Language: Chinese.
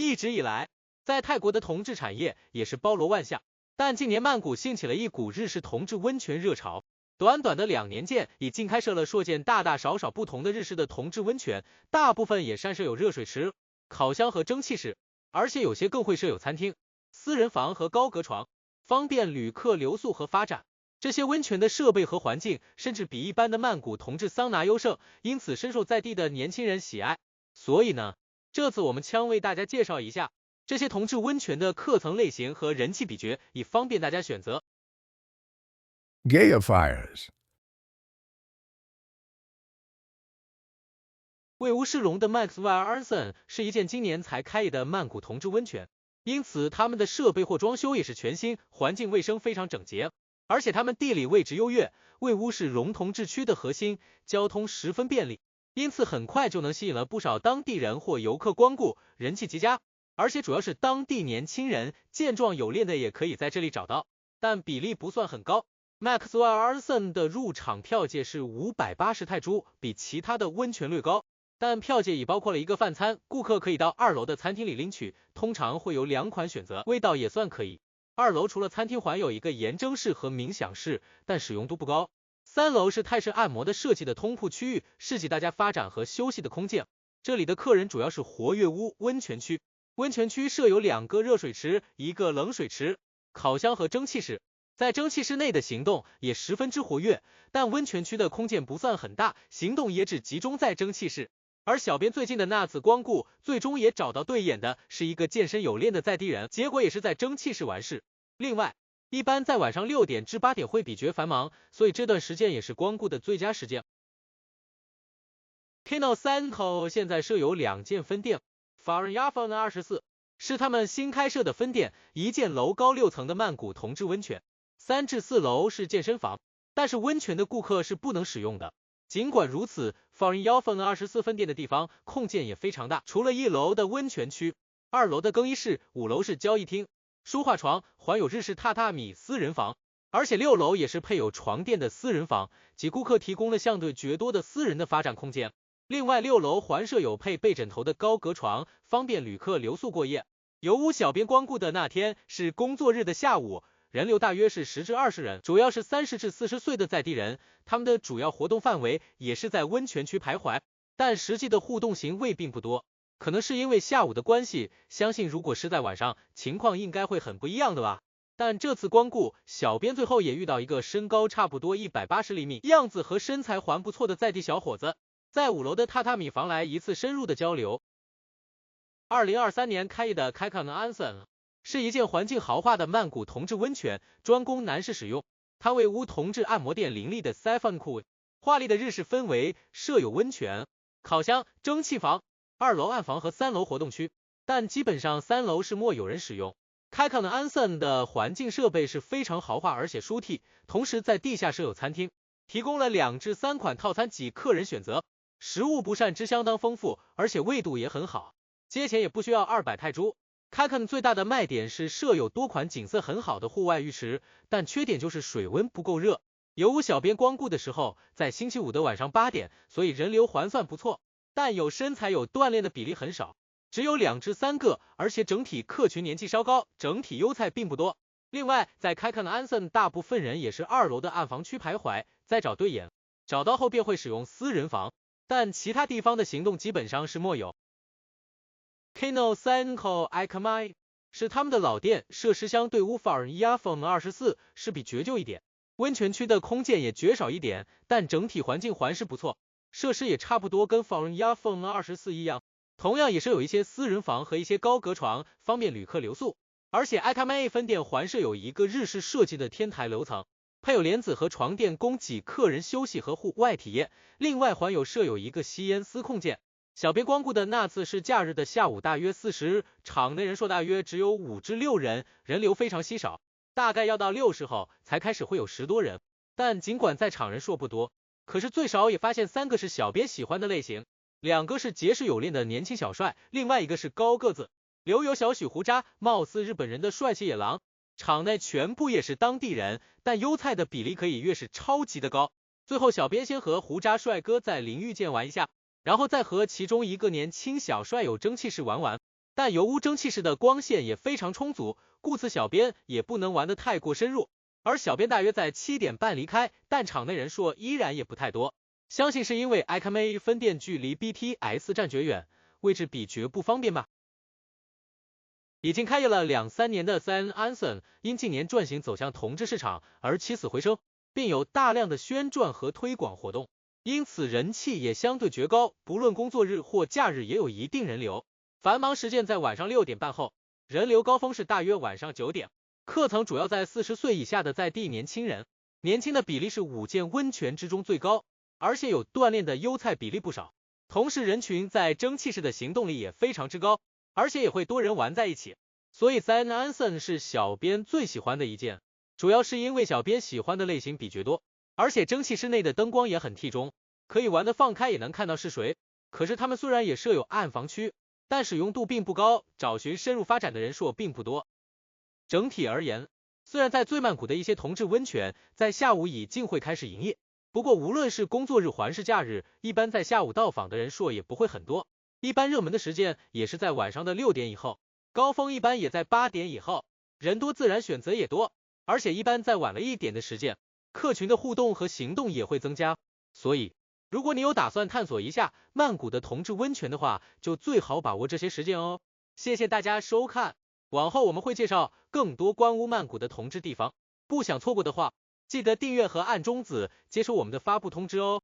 一直以来，在泰国的同志产业也是包罗万象，但近年曼谷兴起了一股日式同志温泉热潮。短短的2年间，已经开设了数件大大小小不同的日式的同志温泉，大部分也山设有热水池、烤箱和蒸汽室，而且有些更会设有餐厅、私人房和高隔床，方便旅客留宿和发展。这些温泉的设备和环境甚至比一般的曼谷同志桑拿优胜，因此深受在地的年轻人喜爱。所以呢，这次我们将为大家介绍一下这些同志温泉的客层类型和人气比决，以方便大家选择。Gayifiers. 魏无世龙的 Maxwell Onsen 是一间今年才开业的曼谷同志温泉，因此他们的设备或装修也是全新，环境卫生非常整洁，而且他们地理位置优越，魏无是龙同志区的核心，交通十分便利，因此很快就能吸引了不少当地人或游客光顾，人气极佳。而且主要是当地年轻人，健壮有练的也可以在这里找到，但比例不算很高。Maxwell Onsen 的入场票价是580泰铢，比其他的温泉略高，但票价已包括了一个饭餐，顾客可以到2楼的餐厅里领取，通常会有2款选择，味道也算可以。2楼除了餐厅还有一个盐蒸室和冥想室，但使用度不高。3楼是泰式按摩的设计的通铺区域，是给大家发展和休息的空间。这里的客人主要是活跃屋温泉区，温泉区设有2个热水池、1个冷水池、烤箱和蒸汽室。在蒸汽室内的行动也十分之活跃，但温泉区的空间不算很大，行动也只集中在蒸汽室。而小编最近的那次光顾，最终也找到对眼的是一个健身有练的在地人，结果也是在蒸汽室完事。另外，一般在晚上6点至8点会比较繁忙，所以这段时间也是光顾的最佳时间。Kino Sanko 现在设有2间分店 ，Farn Yafon 24是他们新开设的分店，一间楼高6层的曼谷同志温泉，3至4楼是健身房，但是温泉的顾客是不能使用的。尽管如此 ，Farn Yafon 24分店的地方空间也非常大，除了1楼的温泉区，2楼的更衣室，5楼是交易厅、书画床，还有日式榻榻米私人房，而且6楼也是配有床垫的私人房，给顾客提供了相对绝多的私人的发展空间。另外6楼还设有配背枕头的高隔床，方便旅客留宿过夜。油屋小编光顾的那天是工作日的下午，人流大约是10至20人，主要是30至40岁的在地人，他们的主要活动范围也是在温泉区徘徊，但实际的互动行为并不多，可能是因为下午的关系，相信如果是在晚上，情况应该会很不一样的吧。但这次光顾，小编最后也遇到一个身高差不多180厘米，样子和身材还不错的在地小伙子，在5楼的榻榻米房来一次深入的交流。2023年开业的 Kaikan Onsen 是一间环境豪华的曼谷同志温泉，专供男士使用。它为屋同志按摩店林立的 Siphon Pool， 华丽的日式氛围，设有温泉、烤箱、蒸汽房、2楼暗房和3楼活动区，但基本上3楼是莫有人使用。Kaikan Onsen 的环境设备是非常豪华而且舒屉，同时在地下设有餐厅，提供了2至3款套餐给客人选择，食物不善之相当丰富，而且味度也很好，接钱也不需要200泰铢。Kaikan 最大的卖点是设有多款景色很好的户外浴池，但缺点就是水温不够热。油屋小编光顾的时候在星期五的晚上8点，所以人流还算不错，但有身材有锻炼的比例很少，只有2至3个，而且整体客群年纪稍高，整体优菜并不多。另外，在Kaikan Onsen 大部分人也是2楼的暗房区徘徊，在找对眼，找到后便会使用私人房，但其他地方的行动基本上是莫有。Kino Sanko Ikamai 是他们的老店，设施相对 Farn Yafon 24是比绝旧一点，温泉区的空间也绝少一点，但整体环境还是不错，设施也差不多跟 Farn Yafon 24一样，同样也是有一些私人房和一些高隔床，方便旅客留宿。而且 Ikamai 分店还设有一个日式设计的天台楼层，配有帘子和床垫供给客人休息和户外体验，另外还有设有一个吸烟私空间。小编光顾的那次是假日的下午大约40，场内人数大约只有5至6人，人流非常稀少，大概要到6时后才开始会有10多人，但尽管在场人数不多，可是最少也发现3个是小编喜欢的类型，2个是结实有练的年轻小帅，另外一个是高个子留有小许胡渣，貌似日本人的帅气野狼。场内全部也是当地人，但优菜的比例可以越是超级的高。最后小编先和胡渣帅哥在淋浴间玩一下，然后再和其中一个年轻小帅有蒸汽室玩玩，但油污蒸汽室的光线也非常充足，故此小编也不能玩得太过深入。而小编大约在7点半离开，但场内人数依然也不太多，相信是因为 ICMA 分店距离 BTS 站绝远，位置比绝不方便吧。已经开业了2-3年的 Saint Anselm 因近年转型走向同志市场而起死回生，并有大量的宣传和推广活动，因此人气也相对绝高，不论工作日或假日也有一定人流。繁忙时间在晚上6点半后，人流高峰是大约晚上9点。客层主要在40岁以下的在地年轻人，年轻的比例是5间温泉之中最高，而且有锻炼的优菜比例不少。同时人群在蒸汽室的行动力也非常之高，而且也会多人玩在一起，所以 Saint Anselm 是小编最喜欢的一间，主要是因为小编喜欢的类型比绝多，而且蒸汽室内的灯光也很替中，可以玩得放开也能看到是谁。可是他们虽然也设有暗房区，但使用度并不高，找寻深入发展的人数并不多。整体而言，虽然在最曼谷的一些同志温泉在下午已经会开始营业，不过无论是工作日还是假日，一般在下午到访的人数也不会很多，一般热门的时间也是在晚上的6点以后，高峰一般也在8点以后，人多自然选择也多，而且一般在晚了一点的时间，客群的互动和行动也会增加，所以如果你有打算探索一下曼谷的同志温泉的话，就最好把握这些时间哦。谢谢大家收看，往后我们会介绍更多关于曼谷的同志地方，不想错过的话，记得订阅和按钟子接收我们的发布通知哦。